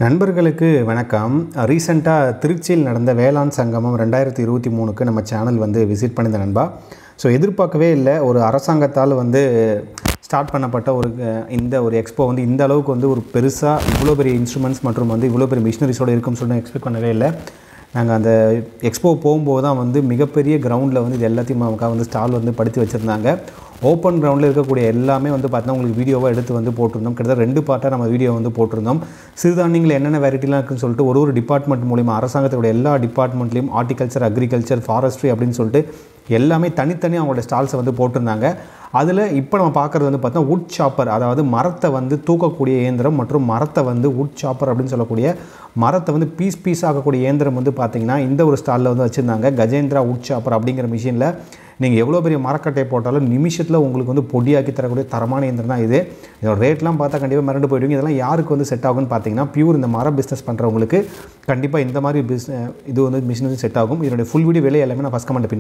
நண்பர்களுக்கு வணக்கம். ரீசெண்டாக திருச்சியில் நடந்த வேளாண் சங்கமம் 2023க்கு நம்ம சேனல் விசிட் பண்ணியிருந்த நண்பா. ஸோ எதிர்பார்க்கவே இல்லை, ஒரு அரசாங்கத்தால் ஸ்டார்ட் பண்ணப்பட்ட இந்த ஒரு எக்ஸ்போ இந்த அளவுக்கு ஒரு பெருசாக இவ்வளோ பெரிய இன்ஸ்ட்ருமெண்ட்ஸ் மற்றும் இவ்வளோ பெரிய மிஷினரிஸோடு இருக்கும்னு சொல்லி எக்ஸ்பெக்ட் பண்ணவே இல்லை. நாங்கள் அந்த எக்ஸ்போ போகும்போது தான் மிகப்பெரிய கிரவுண்டில் இது எல்லாத்தையும் நமக்காக ஸ்டால் படுத்தி வச்சுருந்தாங்க. ஓப்பன் கிரவுண்டில் இருக்கக்கூடிய எல்லாமே பார்த்தீங்கன்னா உங்களுக்கு வீடியோவாக எடுத்து போட்டிருந்தோம். கிட்டத்தட்ட 2 பார்ட்டாக நம்ம வீடியோ போட்டிருந்தோம். சிறுதானியங்கள் என்னென்ன வெரைட்டிலாம் இருக்குன்னு சொல்லிட்டு ஒரு டிபார்ட்மெண்ட் மூலிமா அரசாங்கத்தோட எல்லா டிபார்ட்மெண்ட்லேயும் ஹார்டிகல்ச்சர், அக்ரிகல்ச்சர், ஃபாரஸ்ட்ரி அப்படின்னு சொல்லிட்டு எல்லாமே தனித்தனியாக அவங்களோட ஸ்டால்ஸை போட்டிருந்தாங்க. அதில் இப்போ நம்ம பார்க்குறது பார்த்தா வுட் சாப்பர், அதாவது மரத்தை தூக்கக்கூடிய இயந்திரம் மற்றும் மரத்தை வுட் சாப்பர் அப்படின்னு சொல்லக்கூடிய மரத்தை பீஸ் ஆகக்கூடிய இயந்திரம் பார்த்திங்கன்னா இந்த ஒரு ஸ்டாலில் வச்சுருந்தாங்க. கஜேந்திரா வுட் சாப்பர் அப்படிங்கிற மிஷினில் நீங்கள் எவ்வளோ பெரிய மரக்கட்டையை போட்டாலும் நிமிஷத்தில் உங்களுக்கு பொடியாக்கி தரக்கூடிய தரமான இயந்திரம் தான் இது. இதோட ரேட்லாம் பார்த்தா கண்டிப்பாக மிரண்டு போயிடுவீங்க. இதெல்லாம் யாருக்கு செட் ஆகும்னு பார்த்தீங்கன்னா பியூர் இந்த மர பிஸ்னஸ் பண்ணுறவங்களுக்கு கண்டிப்பாக இந்த மாதிரி இது மிஷின் செட் ஆகும். இதனுடைய ஃபுல் வீடியோ விலை எல்லாமே நான் ஃபஸ்ட் கமெண்ட் பின்